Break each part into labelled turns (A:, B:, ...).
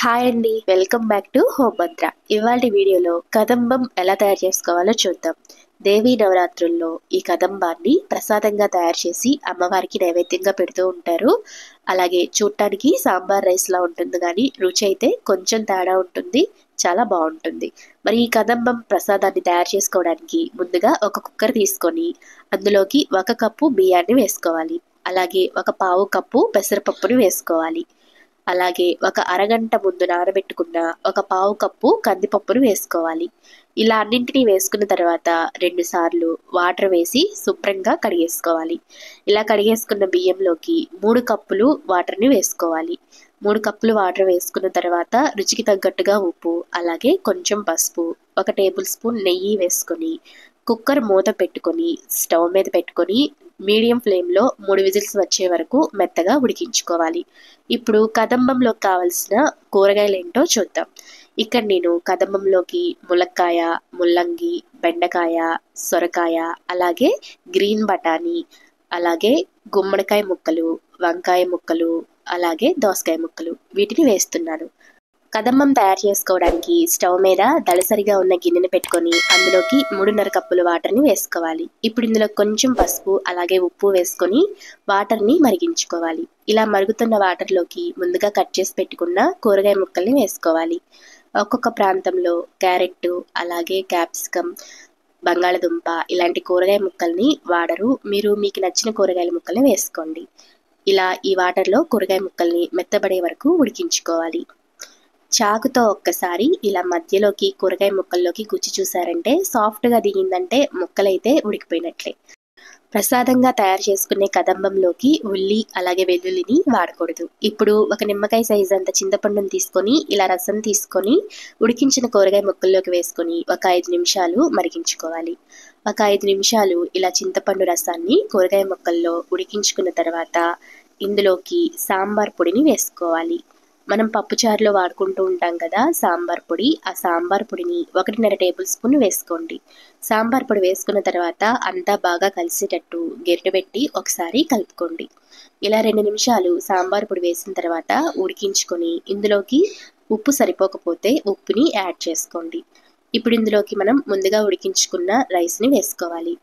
A: Hi అండి, welcome back to home మంత్ర. ఇవాళ వీడియోలో కదంబం ఎలా తయారు చేసుకోవాలో చూద్దాం. దేవీ నవరాత్రుల్లో ఈ కదంబాన్ని ప్రసాదంగా తయారు చేసి అమ్మవారికి నైవేద్యంగా పెడుతూ ఉంటారు. అలాగే చూడటానికి సాంబార్ రైస్ లా ఉంటుంది, కానీ రుచి అయితే కొంచెం తేడా ఉంటుంది. చాలా బాగుంటుంది. మరి ఈ కదంబం ప్రసాదాన్ని తయారు చేసుకోవడానికి ముందుగా ఒక కుక్కర్ తీసుకొని అందులోకి 1 కప్పు బియ్యాన్ని వేసుకోవాలి. అలాగే 1 పావు కప్పు పెసరపప్పుని వేసుకోవాలి. అలాగే ఒక అరగంట ముందు నానబెట్టుకున్న 1 పావు కప్పు కందిపప్పును వేసుకోవాలి. ఇలా అన్నింటినీ వేసుకున్న తర్వాత 2 సార్లు వాటర్ వేసి శుభ్రంగా కడిగేసుకోవాలి. ఇలా కడిగేసుకున్న బియ్యంలోకి 3 కప్పులు వాటర్ని వేసుకోవాలి. 3 కప్పులు వాటర్ వేసుకున్న తర్వాత రుచికి తగ్గట్టుగా ఉప్పు, అలాగే కొంచెం పసుపు, 1 టేబుల్ స్పూన్ నెయ్యి వేసుకొని కుక్కర్ మూత పెట్టుకొని స్టవ్ మీద పెట్టుకొని మీడియం ఫ్లేమ్లో 3 విజిల్స్ వచ్చే వరకు మెత్తగా ఉడికించుకోవాలి. ఇప్పుడు కదంబంలోకి కావాల్సిన కూరగాయలు ఏంటో చూద్దాం. ఇక్కడ నేను కదంబంలోకి ములక్కాయ, ముల్లంగి, బెండకాయ, సొరకాయ, అలాగే గ్రీన్ బఠానీ, అలాగే గుమ్మడికాయ ముక్కలు, వంకాయ ముక్కలు, అలాగే దోసకాయ ముక్కలు వీటిని వేస్తున్నాను. కదంబం తయారు చేసుకోవడానికి స్టవ్ మీద దళసరిగా ఉన్న గిన్నెని పెట్టుకొని అందులోకి 3.5 కప్పుల వాటర్ని వేసుకోవాలి. ఇప్పుడు ఇందులో కొంచెం పసుపు అలాగే ఉప్పు వేసుకొని వాటర్ని మరిగించుకోవాలి. ఇలా మరుగుతున్న వాటర్లోకి ముందుగా కట్ చేసి పెట్టుకున్న కూరగాయ ముక్కల్ని వేసుకోవాలి. ఒక్కొక్క ప్రాంతంలో క్యారెట్, అలాగే క్యాప్సికమ్, బంగాళదుంప ఇలాంటి కూరగాయ ముక్కల్ని వాడరు. మీరు మీకు నచ్చిన కూరగాయల ముక్కల్ని వేసుకోండి. ఇలా ఈ వాటర్లో కూరగాయ ముక్కల్ని మెత్తబడే వరకు ఉడికించుకోవాలి. చాకుతో ఒక్కసారి ఇలా మధ్యలోకి కూరగాయ ముక్కల్లోకి గుచ్చి చూసారంటే సాఫ్ట్గా దిగిందంటే ముక్కలైతే ఉడికిపోయినట్లే. ప్రసాదంగా తయారు చేసుకునే కదంబంలోకి ఉల్లి అలాగే వెల్లుల్లిని వాడకూడదు. ఇప్పుడు 1 నిమ్మకాయ సైజ్ అంత చింతపండుని తీసుకొని ఇలా రసం తీసుకొని ఉడికించిన కూరగాయ ముక్కల్లోకి వేసుకొని ఒక 5 నిమిషాలు మరిగించుకోవాలి. ఒక 5 నిమిషాలు ఇలా చింతపండు రసాన్ని కూరగాయ ముక్కల్లో ఉడికించుకున్న తర్వాత ఇందులోకి సాంబార్ పొడిని వేసుకోవాలి. మనం పప్పుచారులో వాడుకుంటూ ఉంటాం కదా సాంబార్ పొడి, ఆ సాంబార్ పొడిని 1.5 టేబుల్ స్పూన్ వేసుకోండి. సాంబార్ పొడి వేసుకున్న తర్వాత అంతా బాగా కలిసేటట్టు గరిటె పెట్టి ఒకసారి కలుపుకోండి. ఇలా 2 నిమిషాలు సాంబార్ పొడి వేసిన తర్వాత ఉడికించుకొని ఇందులోకి ఉప్పు సరిపోకపోతే ఉప్పుని యాడ్ చేసుకోండి. ఇప్పుడు ఇందులోకి మనం ముందుగా ఉడికించుకున్న రైస్ని వేసుకోవాలి.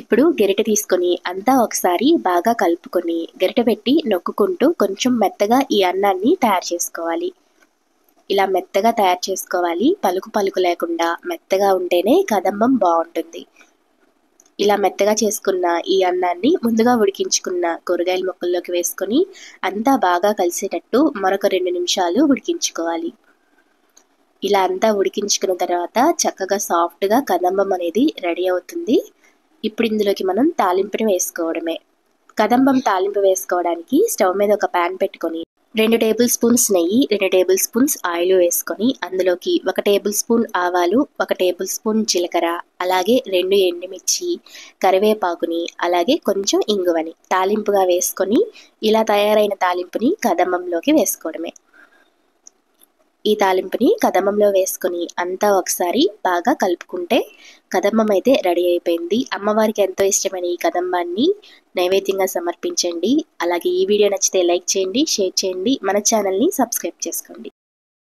A: ఇప్పుడు గరిటె తీసుకొని అంతా ఒకసారి బాగా కలుపుకొని గరిటె పెట్టి నొక్కుకుంటూ కొంచెం మెత్తగా ఈ అన్నాన్ని తయారు చేసుకోవాలి. ఇలా మెత్తగా తయారు చేసుకోవాలి. పలుకు పలుకు లేకుండా మెత్తగా ఉంటేనే కదంబం బాగుంటుంది. ఇలా మెత్తగా చేసుకున్న ఈ అన్నాన్ని ముందుగా ఉడికించుకున్న కూరగాయల ముక్కల్లోకి వేసుకొని అంతా బాగా కలిసేటట్టు మరొక 2 నిమిషాలు ఉడికించుకోవాలి. ఇలా అంతా ఉడికించుకున్న తర్వాత చక్కగా సాఫ్ట్గా కదంబం అనేది రెడీ అవుతుంది. ఇప్పుడు ఇందులోకి మనం తాలింపుని వేసుకోవడమే. కదంబం తాలింపు వేసుకోవడానికి స్టవ్ మీద ఒక ప్యాన్ పెట్టుకొని 2 టేబుల్ స్పూన్స్ నెయ్యి, 2 టేబుల్ స్పూన్స్ ఆయిల్ వేసుకొని అందులోకి 1 టేబుల్ స్పూన్ ఆవాలు, 1 టేబుల్ స్పూన్ జీలకర్ర, అలాగే 2 ఎండుమిర్చి, కరివేపాకుని, అలాగే కొంచెం ఇంగువని తాలింపుగా వేసుకొని ఇలా తయారైన తాలింపుని కదంబంలోకి వేసుకోవడమే. ఈ తాలింపుని కదంబంలో వేసుకొని అంతా ఒకసారి బాగా కలుపుకుంటే కదంబం అయితే రెడీ అయిపోయింది. అమ్మవారికి ఎంతో ఇష్టమైన ఈ కదంబాన్ని నైవేద్యంగా సమర్పించండి. అలాగే ఈ వీడియో నచ్చితే లైక్ చేయండి, షేర్ చేయండి, మన ఛానల్ని సబ్స్క్రైబ్ చేసుకోండి.